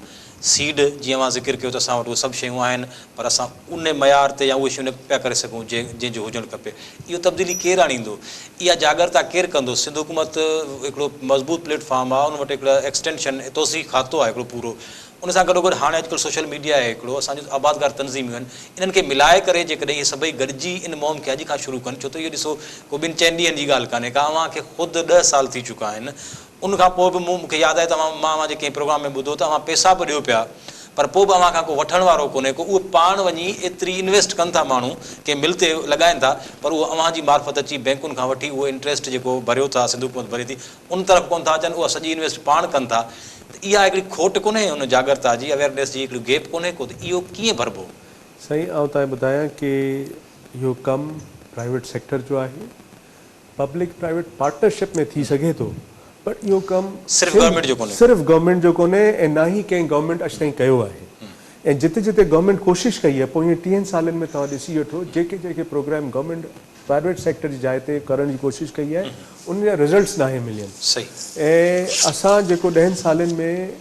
सीड जीअं मां ज़िक्र कयो त असां वटि उहे सभु शयूं आहिनि पर असां उन मयार ते या उहे शयूं न पिया करे सघूं जंहिंजो हुजणु खपे। इहो तब्दीली केरु आणींदो? इहा जागरता केरु कंदो? सिंध हुकूमत हिकिड़ो मज़बूत प्लेटफॉर्म आहे, उन वटि हिकिड़ा एक्सटेंशन तोसी खातो आहे हिकिड़ो पूरो, उन सां गॾोगॾु हाणे अॼुकल्ह सोशल मीडिया आहे हिकिड़ो, असांजो आबादगार तंज़ीमियूं आहिनि, इन्हनि खे मिलाए करे जेकॾहिं इहे सभई गॾिजी इन मुहिम खे अॼु खां शुरू कनि। छो त इहो ॾिसो को 2-4 ॾींहंनि जी ॻाल्हि कान्हे का, अव्हांखे ख़ुदि 10 साल थी चुका आहिनि। उनखां पोइ बि मूंखे यादि आहे त मां जेके प्रोग्राम में ॿुधो त अव्हां पैसा बि ॾियो पिया पर पोइ बि अव्हां खां को वठण वारो कोन्हे को। उहे पाण वञी एतिरी इन्वेस्ट कनि था, माण्हू कंहिं मिल ते लॻाइनि था पर उहो अव्हां जी मार्फत अची बैंकुनि खां वठी उहो इंट्रस्ट जेको भरियो था सिंध हुकूमत भरे थी उन तरफ़ कोन था अचनि, उहा सॼी इन्वेस्ट पाण कनि था। त इहा हिकिड़ी खोट कोन्हे हुन जागरता जी, अवेयरनेस जी हिकिड़ी गैप कोन्हे को? त इहो कीअं भरिबो? साईं आउं तव्हांखे ॿुधायां कि इहो कमु प्राइवेट सेक्टर जो आहे, पब्लिक प्राइवेट पार्टनरशिप में थी सघे थो पर इहो कमु सिर्फ़ु गवर्नमेंट जो कोन्हे ऐं न ई कंहिं गवर्नमेंट अॼु ताईं कयो आहे। ऐं जिते जिते गवर्नमेंट कोशिशि कई आहे पोइ हीअं 30 सालनि में तव्हां ॾिसी वठो जेके जेके प्रोग्राम गवर्नमेंट प्राइवेट सेक्टर जी जाइ ते करण जी कोशिशि कई आहे उन जा रिज़ल्ट्स नाहे मिलियनि। सही। ऐं असां जेको 10 सालनि में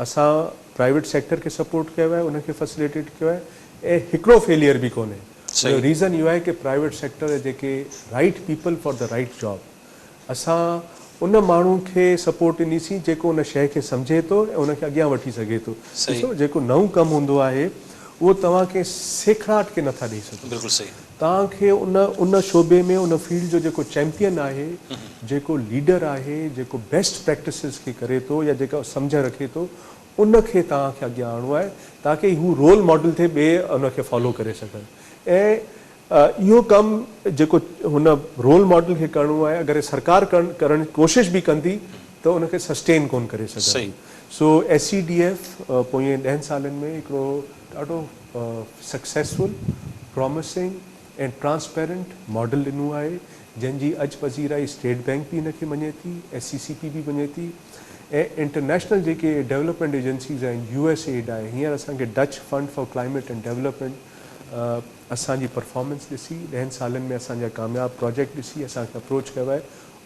असां प्राइवेट सेक्टर खे सपोर्ट कयो आहे, उनखे फैसिलिटेट कयो आहे ऐं हिकिड़ो फेलियर बि कोन्हे। रीज़न इहो आहे कि प्राइवेट सेक्टर जेके right people for the right job, असां उन माण्हू खे सपोर्ट ॾींदीसीं जेको उन शइ खे सम्झे थो ऐं उनखे अॻियां वठी सघे थो। ॾिसो जेको नओं कमु हूंदो आहे उहो तव्हांखे सेखड़ाट खे नथा ॾेई सघो। बिल्कुलु सही। तव्हांखे उन शोबे में उन फील्ड जो जेको चैंपियन आहे, जेको लीडर आहे, जेको बेस्ट प्रैक्टिसिस खे करे थो या जेका सम्झ रखे थो, उनखे तव्हांखे अॻियां आणणो आहे ताकी हू रोल मॉडल थिए, ॿिए उनखे फॉलो करे सघनि। ऐं इहो कमु जेको हुन रोल मॉडल खे करिणो आहे अगरि सरकार करण जी कोशिशि बि कंदी त उनखे सस्टेन कोन करे सघंदी। सो SCDF पोइ 10 सालनि में हिकिड़ो ॾाढो सक्सेसफुल, प्रॉमिसिंग ऐं ट्रांसपेरेंट मॉडल ॾिनो आहे जंहिंजी अॼु पज़ीराई स्टेट बैंक बि हिनखे मञे थी, SCCP बि मञे थी ऐं इंटरनेशनल जेके डेवलपमेंट एजेंसीज़ आहिनि, USAID आहे, हींअर असांखे Dutch fund for climate and development असांजी परफॉर्मेंस ॾिसी 10 सालनि में असांजा कामयाबु प्रोजेक्ट ॾिसी असांखे अप्रोच कयो आहे।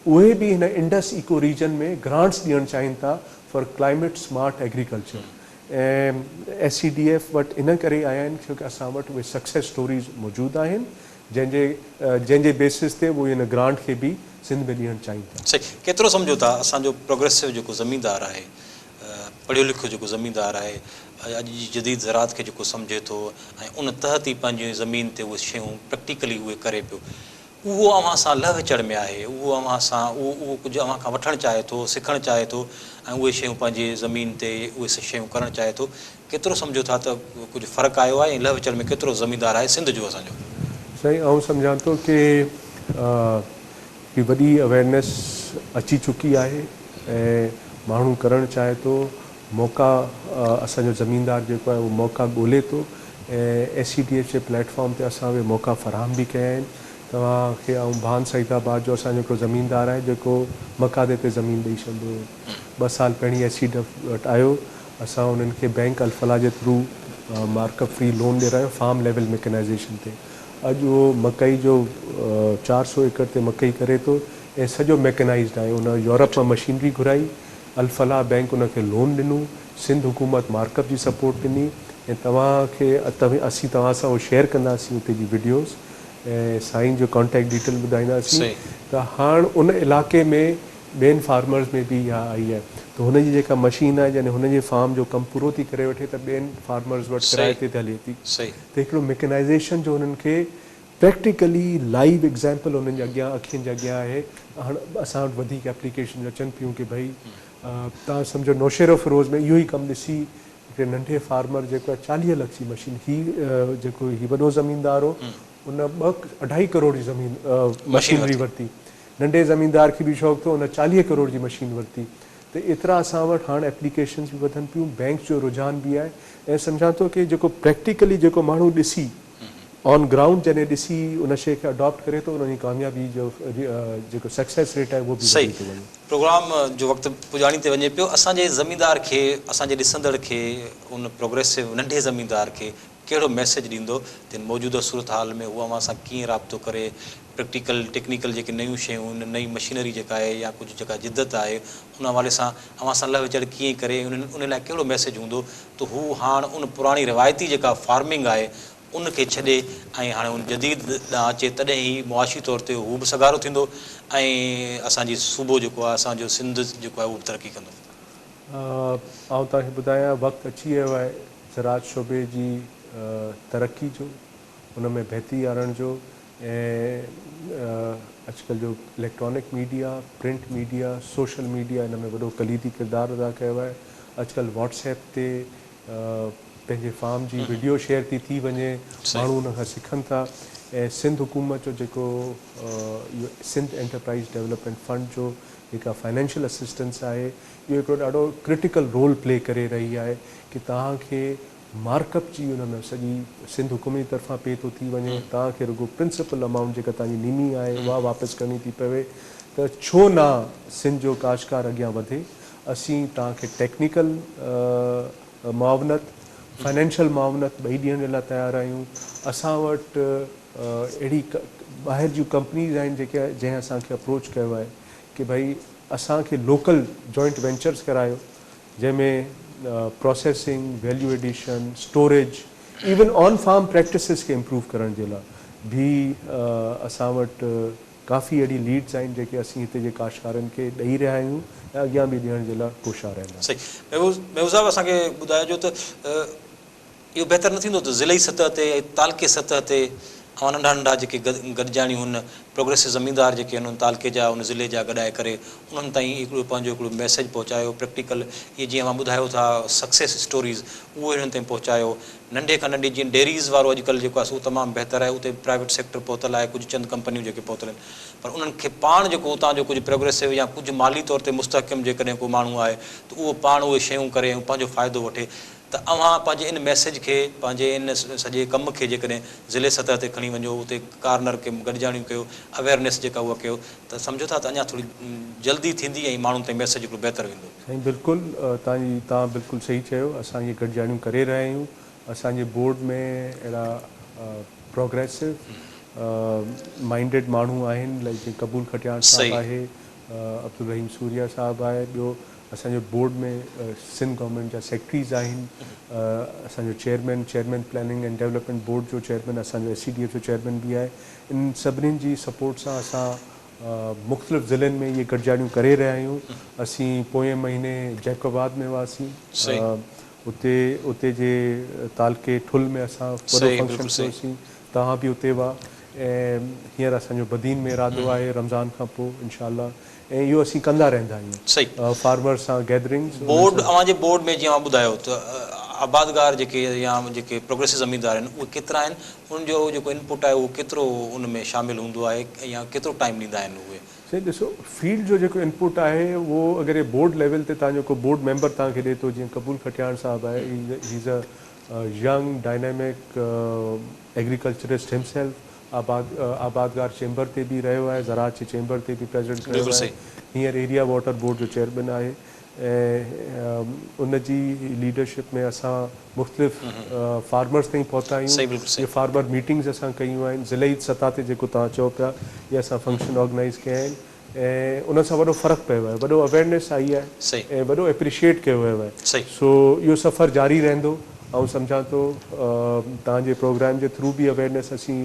उहे बि हिन इंडस इको रीजन में ग्रांट्स ॾियणु चाहिनि था फॉर क्लाइमेट स्मार्ट एग्रीकल्चर। ऐं SCDF वटि इन करे आया आहिनि छोकी असां वटि उहे सक्सेस स्टोरीज़ मौजूदु आहिनि जंहिंजे बेसिस ते उहे हिन ग्रांट खे बि सिंध में ॾियणु चाहिनि था। सही। केतिरो सम्झो था असांजो प्रोग्रेसिव जेको ज़मीनदार आहे, पढ़ियो लिखियो जेको ज़मीनदार आहे, अॼु जी जदीद ज़रात खे जेको सम्झे थो ऐं उन तहत ई पंहिंजी ज़मीन ते उहे शयूं प्रैक्टिकली उहे करे पियो, उहो अव्हां सां लह विचड़ में आहे, उहो अव्हां सां उहो कुझु अव्हां खां वठणु चाहे थो, सिखणु चाहे थो ऐं उहे शयूं पंहिंजी ज़मीन ते उहे शयूं करणु चाहे थो। केतिरो सम्झो था त कुझु फ़र्क़ु आयो आहे ऐं लह विचड़ में केतिरो ज़मीनदार आहे सिंध जो असांजो? साईं आउं सम्झां थो कि वॾी अवेयरनेस अची चुकी आहे ऐं माण्हू करणु चाहे थो, मौक़ा असांजो ज़मीनदार जेको आहे उहो मौक़ा ॻोल्हे थो ऐं SCDF जे प्लेटफॉर्म ते असां उहे मौक़ा फ़राहम बि कया आहिनि तव्हांखे ऐं भान सईदाबाद जो असांजो हिकिड़ो ज़मीनदार आहे जेको मकादे ते ज़मीन ॾेई छॾींदो हुयो। 2 साल पहिरीं एसी वटि आयो, असां उन्हनि खे बैंक अल्फला जे थ्रू मार्कअप फ्री लोन ॾियरायो फार्म लेवल मैकेनाइज़ेशन ते। अॼु उहो मकई जो 400 एकड़ ते मकई करे थो ऐं सॼो मैकेनाइज़ड आहे। उन यूरोप मां मशीनरी घुराई, अल्फला बैंक उनखे लोन ॾिनो, सिंध हुकूमत मार्कअप जी सपोर्ट ॾिनी ऐं तव्हांखे असीं तव्हां सां उहो शेयर कंदासीं उते जी वीडियोज़ ऐं साईं जो कॉन्टेक्ट डिटेल ॿुधाईंदासीं। त हाणे उन इलाइक़े में ॿियनि फार्मर्स में बि इहा आई आहे, त हुनजी जेका मशीन आहे यानी हुनजे फार्म जो कमु पूरो थी करे वठे त ॿियनि फार्मर्स वटि किराए ते हले थी। त हिकिड़ो मैकेनाइज़ेशन जो हुननि खे प्रैक्टिकली लाइव एग्ज़ाम्पल उन्हनि जे अॻियां अखियुनि जे अॻियां आहे। हाणे असां वटि वधीक एप्लीकेशन अचनि पियूं कि भई तव्हां सम्झो नौशेरो फिरोज़ में इहो ई कमु ॾिसी हिकिड़े नंढे फार्मर जेको आहे 40 लख जी मशीन, जेको वॾो ज़मीनदार हो उन 2.5 करोड़ जी ज़मीन मशीनरी वरिती, नंढे ज़मीनदार खे बि शौक़ु थियो, उन 40 करोड़ जी मशीन वरिती। त एतिरा असां वटि हाणे एप्लीकेशन्स बि वधनि पियूं, बैंक जो रुझान बि आहे ऐं सम्झां थो कि जेको प्रैक्टिकली जेको माण्हू ॾिसी ऑन ग्राउंड जॾहिं ॾिसी उन शइ खे अडॉप्ट करे थो, उनजी कामयाबी जो जेको सक्सेस रेट आहे उहो बि वधी थो वञे। प्रोग्राम जो वक़्तु पुॼाणी ते वञे पियो, असांजे ज़मीनदार खे, असांजे ॾिसंदड़ खे, उन प्रोग्रेसिव नंढे ज़मीनदार खे कहिड़ो मैसेज ॾींदो त मौजूदा सूरत हाल में उहा असां कीअं राब्तो करे प्रैक्टिकल टेक्निकल जेके नयूं शयूं, नई मशीनरी जेका आहे या कुझु जेका जिदत आहे उन हवाले सां अवां सां लह विचड़ कीअं करे उन लाइ कहिड़ो मैसेज हूंदो त हू हाणे उन पुराणी रिवायती जेका फार्मिंग आहे उनखे छॾे ऐं हाणे उन जदीद ॾांहुं अचे, तॾहिं ई मुआशी तौर ते हू बि सगारो थींदो ऐं असांजी सूबो जेको आहे, असांजो सिंध जेको आहे उहो बि तरक़ी कंदो। आउं तव्हांखे ॿुधायां वक़्तु अची वियो आहे ज़राअत शोबे जी तरक़ी जो, उन में बहितरी आणण जो ऐं अॼुकल्ह जो electronic media, print media, social media इन में वॾो कलीदी किरदारु अदा कयो आहे। अॼुकल्ह व्हाट्सएप ते पंहिंजे फार्म जी वीडियो शेयर थी वञे, माण्हू उन खां सिखनि था ऐं सिंध हुकूमत जो जेको इहो सिंध एंटरप्राइज़ डेवलपमेंट फंड जो जेका फाइनेंशियल असिस्टेंस आहे, इहो हिकिड़ो ॾाढो क्रिटिकल रोल प्ले करे रही आहे कि तव्हांखे मार्कअप जी उन में सॼी सिंध हुकूमत जी तरफ़ां पे थो थी वञे, तव्हांखे रुगो प्रिंसिपल अमाउंट जेका तव्हांजी नीमी आहे उहा वापसि करणी थी पवे, त छो न सिंध जो काश्तकार अॻियां वधे। असीं तव्हांखे टेक्निकल मुआवनत, फाइनेंशियल मुआवनत ॿई ॾियण जे लाइ तयारु आहियूं। असां वटि अहिड़ी ॿाहिरि जूं कंपनीज़ आहिनि जेके जंहिं असांखे अप्रोच कयो आहे कि भई असांखे लोकल जॉइंट वेंचर्स करायो जंहिंमें processing, value addition, storage, even on farm practices खे इम्प्रूव करण जे लाइ भी असां वटि काफ़ी अहिड़ी लीड्स आहिनि जेके असीं हिते जे काश्तकारनि खे ॾेई रहिया आहियूं ऐं अॻियां बि ॾियण जे लाइ कोशिशि रहंदा। सही। महबूब साहब असांखे ॿुधाइजो त इहो बहितर न थींदो त ज़िले सतह ते, तालके सतह ते ऐं नंढा नंढा जेके गॾिजाणियूं आहिनि प्रोग्रेसिव ज़मीनदार जेके आहिनि उन तालके जा, उन ज़िले जा गॾाए करे उन्हनि ताईं हिकिड़ो पंहिंजो हिकिड़ो मैसेज पहुचायो प्रैक्टिकल, इहे जीअं मां ॿुधायो था सक्सेस स्टोरीज़, उहे हिननि ताईं पहुचायो। नंढे खां नंढी जीअं डेरीज़ वारो अॼुकल्ह जेको आहे उहो तमामु बहितर आहे, उते प्राइवेट सेक्टर पहुतल आहे, कुझु चंद कंपनियूं जेके पहुतल आहिनि, पर उन्हनि खे पाण जेको उतां जो कुझु प्रोग्रेसिव या कुझु माली तौर ते मुस्तहकम जेकॾहिं को माण्हू आहे त उहो पाण उहे शयूं करे ऐं पंहिंजो फ़ाइदो वठे। त अव्हां पंहिंजे इन मैसेज खे, पंहिंजे इन सॼे कम खे जेकॾहिं ज़िले सतह ते खणी वञो, उते कार्नर खे गॾिजाणियूं कयो, अवेयरनेस जेका उहा कयो, त सम्झो था त अञा थोरी जल्दी थींदी ऐं माण्हुनि ताईं मैसेज हिकिड़ो बहितर वेंदो। साईं बिल्कुलु, तव्हां बिल्कुलु सही चयो, असां इहे गॾिजाणियूं करे रहिया आहियूं। असांजे बोर्ड में अहिड़ा प्रोग्रेसिव माइंडेड माण्हू आहिनि, लाइक जीअं कबूल खटियाण साहिबु आहे, अब्दुल रहीम सूरिया साहिबु आहे, ॿियो असांजे बोर्ड में सिंध गवर्नमेंट जा सेक्रेटरीज़ आहिनि, असांजो chairman planning and development board जो चेयरमैन, असांजो SCDF जो चेयरमैन बि आहे। इन सभिनीनि जी सपोर्ट सां असां मुख़्तलिफ़ ज़िलनि में इहे गॾिजाणियूं करे रहिया आहियूं। असीं पोएं महीने जैकोबाद में हुआसीं, उते जे तालके ठुल में असां वॾो फंक्शन कयोसीं, तव्हां बि उते हुआ ऐं हींअर असांजो बदीन में इरादो आहे रमज़ान खां पोइ इंशाअल्लाह, ऐं इहो असीं कंदा रहंदा आहियूं फार्मर्स सां गैदरिंग्स। बोर्ड अव्हांजे बोर्ड में जीअं ॿुधायो त आबादगार जेके या जेके प्रोग्रेसिव ज़मीनदार आहिनि उहे केतिरा आहिनि, उनजो जेको इनपुट आहे उहो केतिरो उन में शामिलु हूंदो आहे या केतिरो टाइम ॾींदा आहिनि उहे? साईं ॾिसो, फील्ड जो जेको इनपुट आहे उहो अगरि बोर्ड लेवल ते तव्हांजो को बोर्ड मेंबर तव्हांखे ॾिए थो, जीअं कबूल खटियाण साहिबु आहे, he is a young dynamic agriculturist himself, आबादगार चैम्बर ते बि रहियो आहे, ज़राअत जे चैम्बर ते बि प्रेसिडेंट रहियो बिल्कुलु आहे, सही। हींअर एरिया वाटर बोर्ड जो चेयरमैन आहे ऐं उन जी लीडरशिप में असां मुख़्तलिफ़ फार्मर्स ताईं पहुता आहियूं। सही, बिल्कुलु सही। ये फार्मर मीटिंग्स असां कयूं आहिनि, ज़िलई सतह ते जेको तव्हां चओ पिया, इहे असां फंक्शन ऑर्गेनाइज़ कया आहिनि ऐं उन सां वॾो फ़र्क़ु पियो आहे, वॾो अवेयरनेस आई आहे सही ऐं वॾो एप्रिशिएट कयो वियो आहे। सही। सो इहो सफ़र जारी रहंदो। ऐं सम्झां थो तव्हांजे प्रोग्राम जे थ्रू बि अवेयरनेस असीं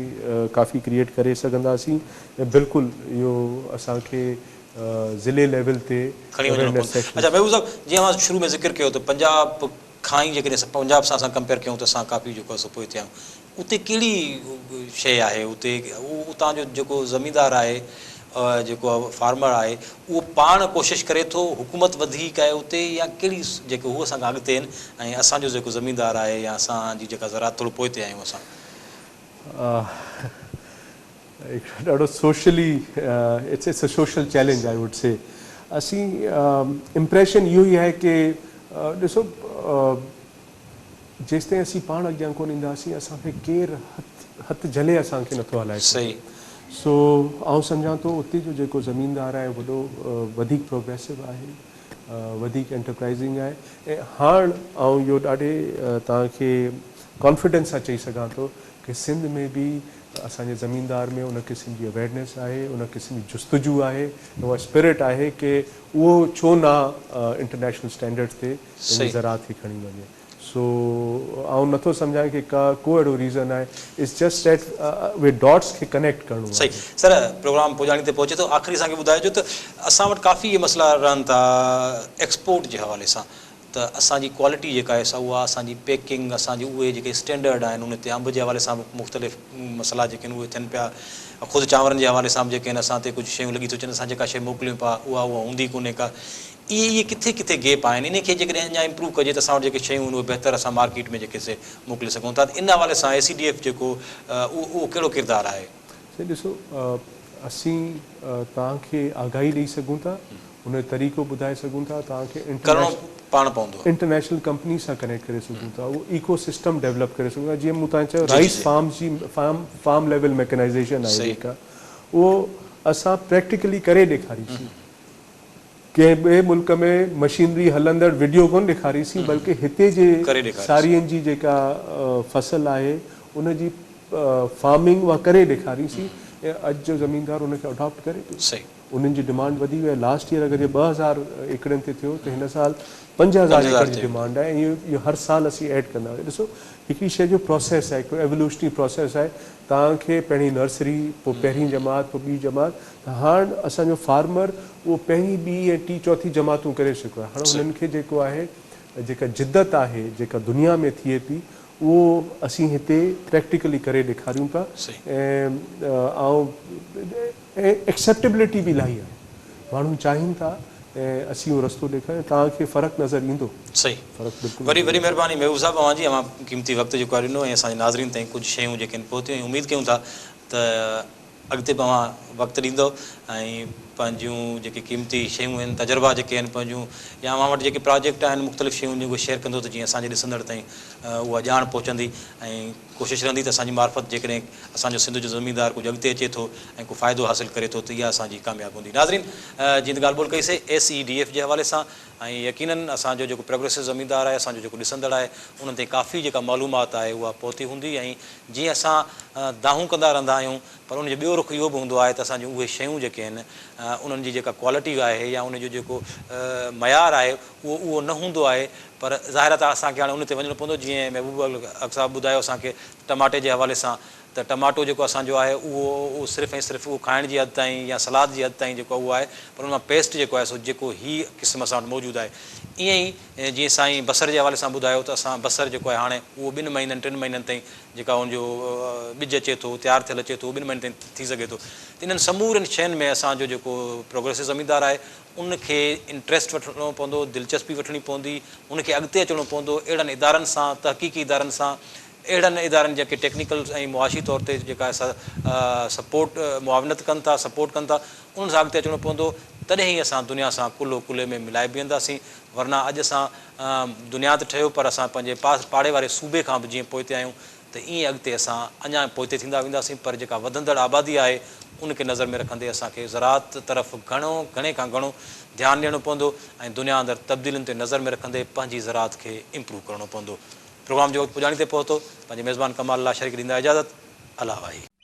काफ़ी क्रिएट करे सघंदासीं ऐं बिल्कुलु इहो असांखे ज़िले लेवल ते खणी वञिणो अवेयरनेस पवंदो। सेशन। अच्छा महबूब साहब, जीअं मां शुरू में ज़िक्र कयो त पंजाब खां ई जेकॾहिं पंजाब सां असां कंपेयर कयूं त असां काफ़ी जेको आहे पोइ थिया आहियूं। उते कहिड़ी शइ आहे, उते उतां जो जेको ज़मींदार आहे, जेको आहे फार्मर आहे, उहो पाण कोशिशि करे थो, हुकूमत वधीक आहे उते, या कहिड़ी जेके उहे असांखां अॻिते आहिनि ऐं असांजो जेको ज़मींदार आहे या असांजी जेका ज़राअत थोरो पोइ ते आहियूं असां? ॾाढो socially it's a social challenge I would से। असीं इम्प्रेशन इहो ई आहे की ॾिसो जेसिताईं असीं पाण अॻियां कोन ईंदासीं असांखे केरु हथु झले असांखे नथो हलाए सही। सो आउं सम्झां थो उते जो जेको ज़मीनदार आहे वॾो वधीक प्रोग्रेसिव आहे, वधीक एंटरप्राइज़िंग आहे ऐं हाणे आउं इहो ॾाढे तव्हांखे कॉन्फिडेंस सां चई सघां थो कि सिंध में बि असांजे ज़मीनदार में उन क़िस्म जी अवेयरनेस आहे, उन क़िस्म जी जुस्तजू आहे, उहा स्पिरिट आहे कि उहो छो न इंटरनेशनल स्टैंडर्ड्स ते ज़राअत खे खणी वञे। सो आउं नथो सम्झां कि को अहिड़ो रीज़न आहे, it's just that way dots खे कनेक्ट करिणो आहे। सही। सर, प्रोग्राम पुॼाणी ते पहुचे थो, आख़िरी असांखे ॿुधाइजो त असां वटि काफ़ी इहे मसइला रहनि था एक्सपोर्ट जे हवाले सां, त असांजी क्वालिटी जेका आहे सा उहा असांजी पैकिंग, असांजी उहे जेके स्टैंडर्ड आहिनि, उन ते अंब जे हवाले सां मुख़्तलिफ़ मसइला जेके आहिनि उहे थियनि पिया, ख़ुदि चांवरनि जे हवाले सां बि जेके आहिनि असां ते कुझु शयूं लॻी थी अचनि, असां जेका शइ मोकिलियूं पिया उहा हूंदी कोन्हे का। इहे किथे किथे गैप आहिनि, इन खे जेकॾहिं अञा इम्प्रूव कजे त असां वटि जेके शयूं आहिनि उहे बहितर असां मार्केट में जेके से मोकिले सघूं था। इन हवाले सां ACDF जेको उहो कहिड़ो किरदारु आहे? साईं ॾिसो, असीं तव्हांखे आगाही ॾेई सघूं था, उन जो तरीक़ो ॿुधाए सघूं था, तव्हांखे करिणो पाण पवंदो, इंटरनेशनल कंपनी सां कनेक्ट करे सघूं था, उहो इको सिस्टम डेवलप करे सघूं था। जीअं मूं तव्हां चयो राइस फार्म जी फार्म लेवल मैकेनाइज़ेशन आहे जेका, उहो असां प्रैक्टिकली करे ॾेखारीसीं। कंहिं ॿिए मुल्क में मशीनरी हलंदड़ वीडियो कोन ॾेखारीसीं, बल्कि हिते जे सारियुनि जी जेका फसल आहे उन जी फार्मिंग उहा करे ॾेखारीसीं ऐं अॼु जो ज़मीनदार उनखे अडॉप्ट करे पियो। सही। उन्हनि जी डिमांड वधी वई आहे। लास्ट ईयर अगरि 2000 एकड़नि ते थियो त हिन साल 5000 एकड़ जी डिमांड आहे ऐं इहो हर साल असीं ऐड कंदा आहियूं। ॾिसो, हिकिड़ी शइ जो प्रोसेस आहे, हिकिड़ो एवोल्यूशनरी प्रोसेस आहे। तव्हांखे पहिरीं नर्सरी, पोइ पहिरीं जमात, पोइ ॿी जमात, त हाणे असांजो फार्मर उहो पहिरीं ॿी ऐं टी चौथी जमातूं करे चुको आहे। हाणे हुननि खे जेको आहे, जेका जिद्दत आहे जेका दुनिया में थिए थी, उहो असीं हिते प्रैक्टिकली करे ॾेखारियूं था ऐं एक्सेप्टेबिलिटी बि इलाही आहे। माण्हू चाहिनि था ऐं असीं उहो रस्तो ॾेखारियूं, तव्हांखे फ़र्क़ु नज़र ईंदो। सही। फ़र्क़ु बिल्कुलु। वरी महिरबानी महबूब साहब, अवां जी क़ीमती वक़्तु जेको आहे ॾिनो ऐं असांजे नाज़रीन ताईं कुझु शयूं जेके आहिनि पहुतियूं, ऐं उमेदु कयूं था त अॻिते बि अवां वक़्तु ॾींदव ऐं पंहिंजूं जेके क़ीमती शयूं आहिनि, तजुर्बा जेके आहिनि पंहिंजूं, या अवां वटि जेके प्रोजेक्ट आहिनि मुख़्तलिफ़ शयूं उहे शेयर कंदो त जीअं असांजे ॾिसंदड़ ताईं उहा ॼाण पहुचंदी ऐं कोशिशि रहंदी त असांजी मार्फत जेकॾहिं असांजो सिंध जो ज़मीनदार कुझु अॻिते अचे थो ऐं को फ़ाइदो हासिलु करे थो, त इहा असांजी कामयाबी हूंदी। नाज़रीन, जीअं त ॻाल्हि ॿोल कईसीं ACDF जे हवाले सां, ऐं यकीनन असांजो जेको प्रोग्रेसिव ज़मीनदार आहे, असांजो जेको ॾिसंदड़ आहे, उन्हनि ते काफ़ी जेका मालूमात आहे उहा पहुती हूंदी। ऐं जीअं असां दाहूं कंदा रहंदा आहियूं, पर उनजो ॿियो रुख इहो बि हूंदो आहे त असांजूं उहे शयूं जेके आहिनि, उन्हनि जी जेका क्वालिटी आहे या उनजो जेको मयार आहे उहो न हूंदो आहे। पर ज़ाहिर आहे त असांखे हाणे उन ते वञिणो पवंदो। जीअं महबूब अॻ साहब ॿुधायो असांखे टमाटे जे हवाले सां, त टमाटो जेको असांजो आहे उहो सिर्फ़ु ऐं सिर्फ़ु उहो खाइण जी हद ताईं या सलाद जी हद ताईं जेको उहो आहे, पर उन मां पेस्ट जेको आहे सो जेको ही क़िस्म असां वटि मौजूदु आहे। ईअं ई जीअं साईं बसर जे हवाले सां ॿुधायो त असां बसर जेको आहे हाणे उहो 2 महीननि 3 महीननि ताईं जेका हुनजो ॿिज अचे थो, तयारु थियलु अचे थो, 2 महीननि ताईं थी सघे थो। त इन्हनि समूरनि शयुनि में असांजो जेको प्रोग्रेसिव ज़मीनदार आहे उनखे इंट्रस्ट वठिणो पवंदो, दिलचस्पी वठिणी पवंदी, उनखे अॻिते अचिणो पवंदो अहिड़नि इदारनि सां, तहक़ीक़ी इदारनि सां, अहिड़नि इदारनि जेके टेक्निकल ऐं मुआशी तौर ते जेका सपोर्ट मुआवनत कनि था, सपोर्ट कनि था, उन्हनि सां अॻिते अचिणो पवंदो। तॾहिं ई असां दुनिया सां कुल्हो कुल्हे में मिलाए बीहंदासीं। वरना अॼु असां दुनिया त ठहियो, पर असां पंहिंजे पाड़े वारे सूबे खां बि जीअं पोइते आहियूं, त त ईअं अॻिते असां अञा पोइते थींदा वेंदासीं। पर जेका वधंदड़ आबादी आहे उनखे नज़र में रखंदे असांखे ज़राअत तरफ़ घणे खां घणो ध्यानु ॾियणो पवंदो ऐं दुनिया अंदरि तब्दीलियुनि ते नज़र में रखंदे पंहिंजी ज़राअत खे इम्प्रूव करणो पवंदो। प्रोग्राम जो वक़्तु पुॼाणी ते पहुतो। पंहिंजे मेज़बान कमाल लाशरी खे ॾींदा इजाज़त। अला वाही।